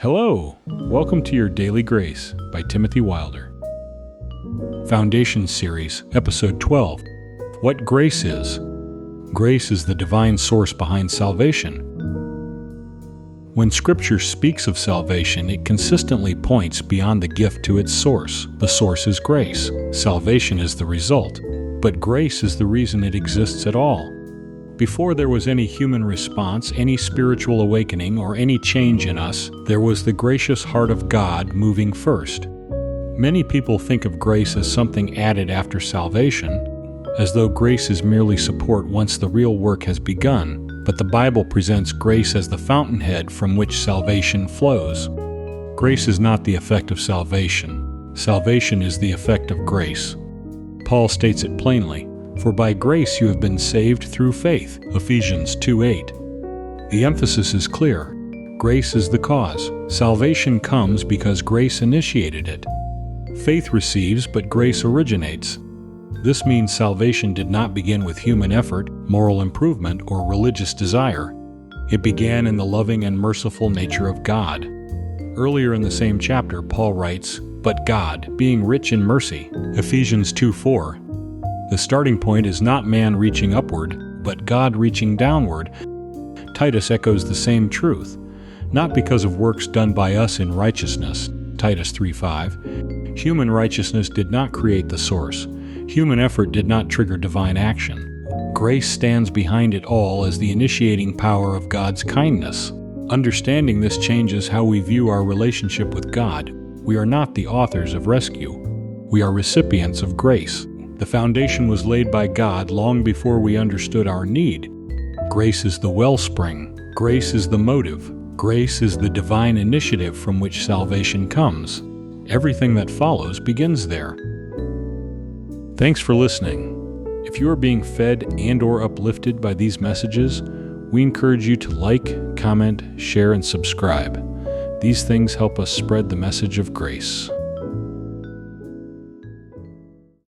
Hello, welcome to your Daily Grace by Timothy Wilder. Foundation Series, Episode 12. What Grace is. Grace is the divine source behind salvation. When Scripture speaks of salvation, it consistently points beyond the gift to its source. The source is grace. Salvation is the result, but grace is the reason it exists at all. Before there was any human response, any spiritual awakening, or any change in us, there was the gracious heart of God moving first. Many people think of grace as something added after salvation, as though grace is merely support once the real work has begun, but the Bible presents grace as the fountainhead from which salvation flows. Grace is not the effect of salvation. Salvation is the effect of grace. Paul states it plainly. For by grace you have been saved through faith, Ephesians 2:8. The emphasis is clear. Grace is the cause. Salvation comes because grace initiated it. Faith receives, but grace originates. This means salvation did not begin with human effort, moral improvement, or religious desire. It began in the loving and merciful nature of God. Earlier in the same chapter, Paul writes, "But God, being rich in mercy," Ephesians 2:4. The starting point is not man reaching upward, but God reaching downward. Titus echoes the same truth, not because of works done by us in righteousness, Titus 3:5. Human righteousness did not create the source. Human effort did not trigger divine action. Grace stands behind it all as the initiating power of God's kindness. Understanding this changes how we view our relationship with God. We are not the authors of rescue. We are recipients of grace. The foundation was laid by God long before we understood our need. Grace is the wellspring. Grace is the motive. Grace is the divine initiative from which salvation comes. Everything that follows begins there. Thanks for listening. If you are being fed and/or uplifted by these messages, we encourage you to like, comment, share, and subscribe. These things help us spread the message of grace.